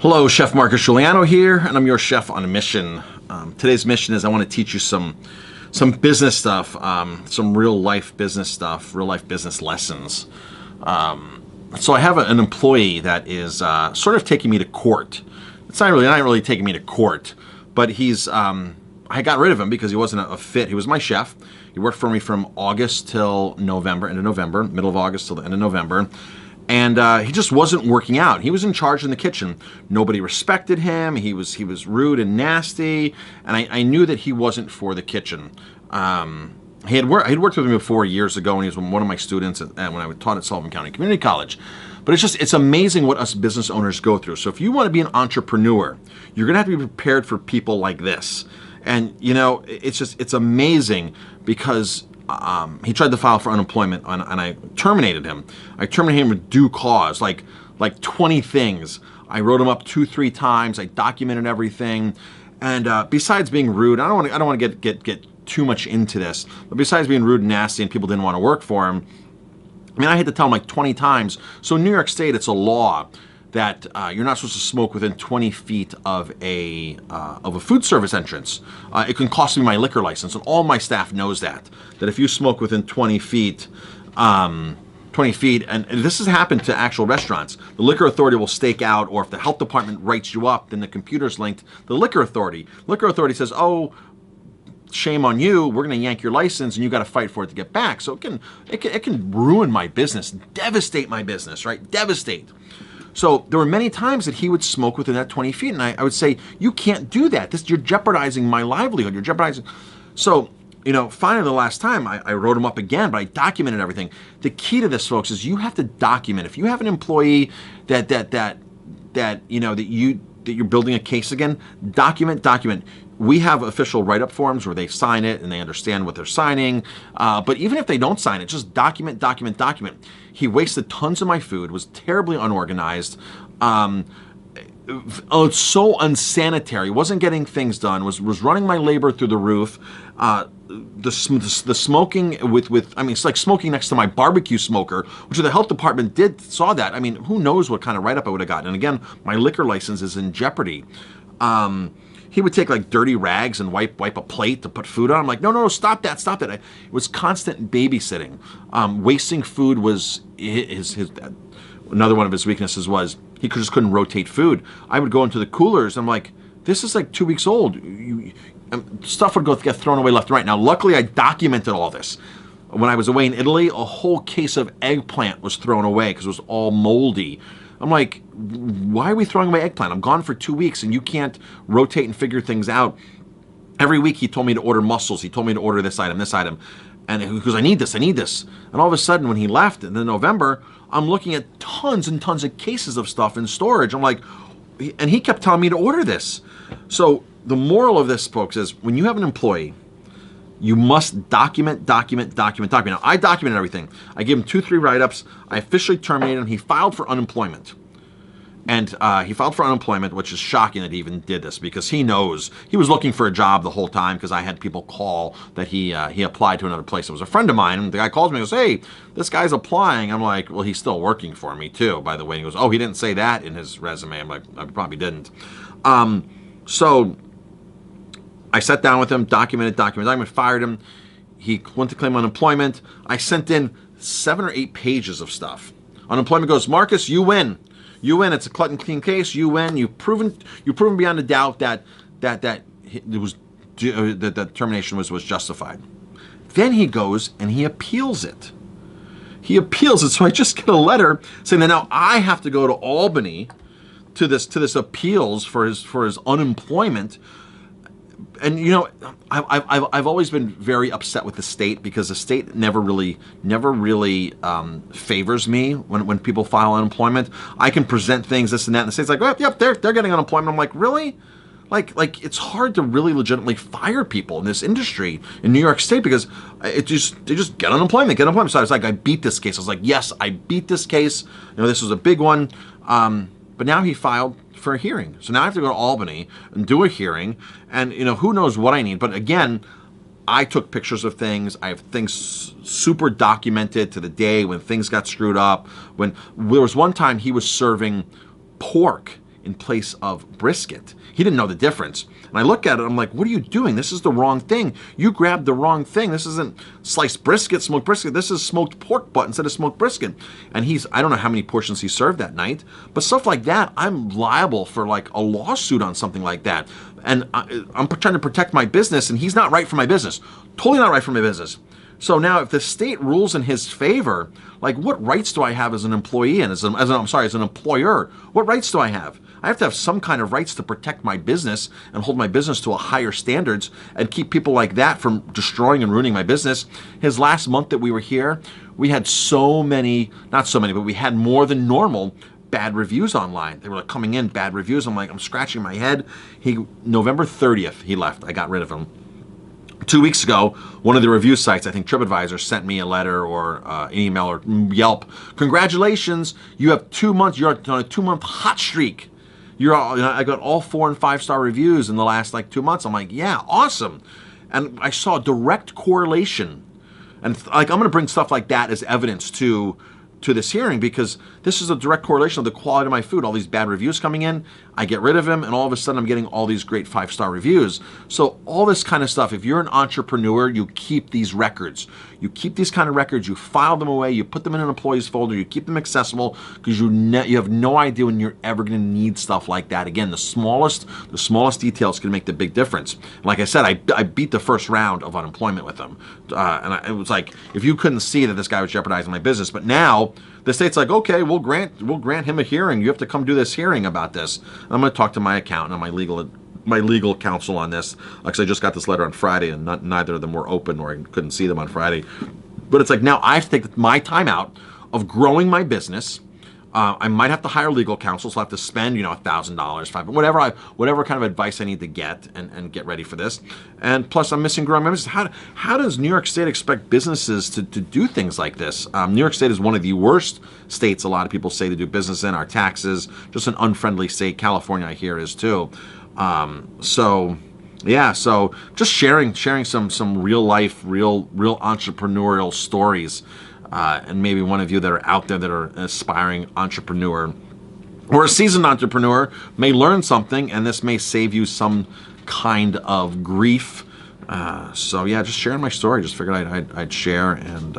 Hello, Chef Marcus Guiliano here, and I'm your chef on a mission. Today's mission is I want to teach you some business stuff, some real life business stuff, real life business lessons. So I have an employee that is sort of taking me to court. It's not really taking me to court, but I got rid of him because he wasn't a fit. He was my chef. He worked for me from August till November, end of November, middle of August till the end of November. And he just wasn't working out. He was in charge in the kitchen. Nobody respected him. He was rude and nasty, and I knew that he wasn't for the kitchen. He'd worked with me before years ago, and he was one of my students when I taught at Sullivan County Community College. But it's amazing what us business owners go through. So if you want to be an entrepreneur, you're going to have to be prepared for people like this. And it's amazing because he tried to file for unemployment, and I terminated him. I terminated him with due cause, like 20 things. I wrote him up 2-3 times. I documented everything, and besides being rude, I don't want to get too much into this. But besides being rude and nasty, and people didn't want to work for him, I mean, I had to tell him like 20 times. So in New York State, it's a law that you're not supposed to smoke within 20 feet of a food service entrance. It can cost me my liquor license, and all my staff knows that if you smoke within 20 feet, and this has happened to actual restaurants, the liquor authority will stake out, or if the health department writes you up, then the computer's linked to the liquor authority. Liquor authority says, oh, shame on you, we're going to yank your license, and you got to fight for it to get back. So it can ruin my business, devastate my business, right? Devastate. So there were many times that he would smoke within that 20 feet, and I would say, you can't do that. You're jeopardizing my livelihood. You're jeopardizing. So, finally the last time I wrote him up again, but I documented everything. The key to this, folks, is you have to document. If you have an employee that you're building a case again, document. We have official write-up forms where they sign it and they understand what they're signing. But even if they don't sign it, just document. He wasted tons of my food, was terribly unorganized, so unsanitary, wasn't getting things done, was running my labor through the roof. The smoking it's like smoking next to my barbecue smoker, which the health department saw that. I mean, who knows what kind of write-up I would have gotten. And again, my liquor license is in jeopardy. He would take like dirty rags and wipe a plate to put food on. I'm like, no, stop that. It was constant babysitting. Wasting food was his another one of his weaknesses was he just couldn't rotate food. I would go into the coolers. I'm like, this is like 2 weeks old. Stuff would get thrown away left and right. Now, luckily, I documented all this. When I was away in Italy, a whole case of eggplant was thrown away because it was all moldy. I'm like, why are we throwing away eggplant? I'm gone for 2 weeks, and you can't rotate and figure things out. Every week, he told me to order mussels. He told me to order this item. And he goes, I need this. And all of a sudden, when he left in November, I'm looking at tons and tons of cases of stuff in storage. I'm like, and he kept telling me to order this. So the moral of this, folks, is when you have an employee, you must document. Now, I documented everything. I gave him 2-3 write-ups. I officially terminated him. He filed for unemployment. And he filed for unemployment, which is shocking that he even did this because he knows he was looking for a job the whole time because I had people call that he applied to another place. It was a friend of mine, and the guy calls me and goes, hey, this guy's applying. I'm like, well, he's still working for me too, by the way. And he goes, oh, he didn't say that in his resume. I'm like, I probably didn't. So I sat down with him, documented, fired him. He went to claim unemployment. I sent in 7 or 8 pages of stuff. Unemployment goes, Marcus, you win. It's a cut and clean case. You win. You've proven beyond a doubt that termination was justified. Then he goes and he appeals it. So I just get a letter saying that now I have to go to Albany to this appeals for his unemployment. And I've always been very upset with the state because the state never really favors me when people file unemployment. I can present things, this and that, and the state's like, well, yep, they're getting unemployment. I'm like, really? Like it's hard to really legitimately fire people in this industry in New York State because they just get unemployment. So I was like, I beat this case. I was like, yes, I beat this case. This was a big one. But now he filed for a hearing. So now I have to go to Albany and do a hearing, and who knows what I need. But again, I took pictures of things. I have things super documented to the day when things got screwed up. When there was one time he was serving pork in place of brisket. He didn't know the difference. And I look at it, I'm like, what are you doing? This is the wrong thing. You grabbed the wrong thing. This isn't sliced brisket, smoked brisket. This is smoked pork butt instead of smoked brisket. And I don't know how many portions he served that night, but stuff like that, I'm liable for like a lawsuit on something like that. And I'm trying to protect my business, and he's not right for my business. Totally not right for my business. So now if the state rules in his favor, like what rights do I have as an employee and as an employer? What rights do I have? I have to have some kind of rights to protect my business and hold my business to a higher standards and keep people like that from destroying and ruining my business. His last month that we were here, we had not so many, but we had more than normal bad reviews online. They were like coming in, bad reviews. I'm scratching my head. November 30th, he left. I got rid of him. 2 weeks ago, one of the review sites, I think TripAdvisor, sent me a letter or an email or Yelp. Congratulations, you have 2 months. You're on a 2-month hot streak. I got all 4 and 5-star reviews in the last 2 months. I'm like, yeah, awesome. And I saw a direct correlation. And I'm going to bring stuff like that as evidence to this hearing, because this is a direct correlation of the quality of my food. All these bad reviews coming in, I get rid of them, and all of a sudden I'm getting all these great 5-star reviews. So all this kind of stuff, if you're an entrepreneur, you keep these records. You keep these kind of records, you file them away, you put them in an employee's folder, you keep them accessible, because you have no idea when you're ever going to need stuff like that again. The smallest details can make the big difference. Like I said, I beat the first round of unemployment with them. It was like, if you couldn't see that this guy was jeopardizing my business, but now the state's like, okay, we'll grant him a hearing. You have to come do this hearing about this. And I'm going to talk to my accountant and my legal counsel on this, because I just got this letter on Friday, and neither of them were open, or I couldn't see them on Friday. But it's like, now I have to take my time out of growing my business. I might have to hire legal counsel, so I have to spend, $1,000, $500, whatever kind of advice I need to get and get ready for this. And plus, I'm missing growing my business. How does New York State expect businesses to do things like this? New York State is one of the worst states, a lot of people say, to do business in. Our taxes, just an unfriendly state. California, I hear, is too. So just sharing some real life, real entrepreneurial stories. And maybe one of you that are out there that are an aspiring entrepreneur or a seasoned entrepreneur may learn something, and this may save you some kind of grief. Just sharing my story. Just figured I'd share and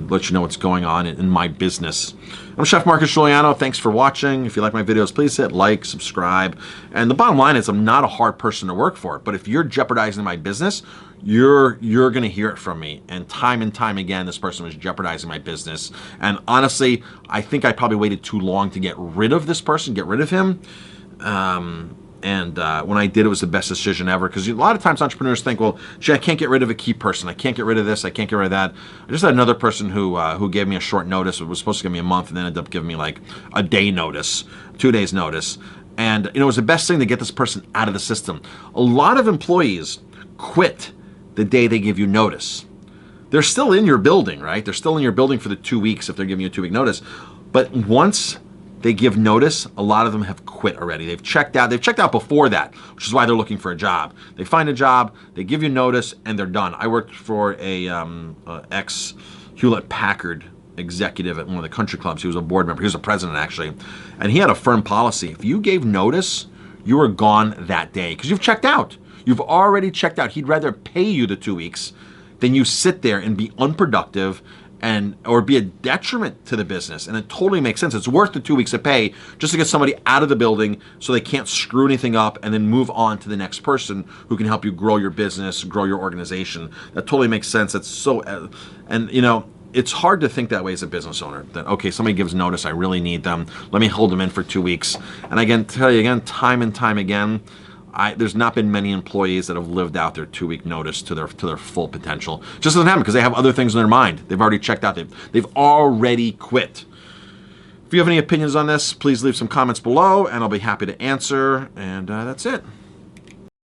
let you know what's going on in my business. I'm Chef Marcus Guiliano. Thanks for watching. If you like my videos, please hit like, subscribe. And the bottom line is, I'm not a hard person to work for, but if you're jeopardizing my business, you're going to hear it from me. And time again, this person was jeopardizing my business. And honestly, I think I probably waited too long to get rid of this person, get rid of him. When I did, it was the best decision ever, because a lot of times entrepreneurs think, well, gee, I can't get rid of a key person. I can't get rid of this. I can't get rid of that. I just had another person who gave me a short notice. It was supposed to give me a month, and then ended up giving me like a day notice, 2 days notice. And it was the best thing to get this person out of the system. A lot of employees quit the day they give you notice. They're still in your building, right? They're still in your building for the 2 weeks if they're giving you a 2-week notice. But once they give notice, a lot of them have quit already. They've checked out. They've checked out before that, which is why they're looking for a job. They find a job, they give you notice, and they're done. I worked for a ex-Hewlett-Packard executive at one of the country clubs. He was a board member. He was a president, actually. And he had a firm policy. If you gave notice, you were gone that day, because you've checked out. You've already checked out. He'd rather pay you the 2 weeks than you sit there and be unproductive or be a detriment to the business. And it totally makes sense. It's worth the 2 weeks of pay just to get somebody out of the building so they can't screw anything up, and then move on to the next person who can help you grow your business, grow your organization. That totally makes sense. It's so, it's hard to think that way as a business owner, that, okay, somebody gives notice, I really need them, let me hold them in for 2 weeks. And I can tell you again, time and time again, there's not been many employees that have lived out their 2-week notice to their full potential. It just doesn't happen, because they have other things in their mind. They've already checked out. They've already quit. If you have any opinions on this, please leave some comments below, and I'll be happy to answer. And that's it.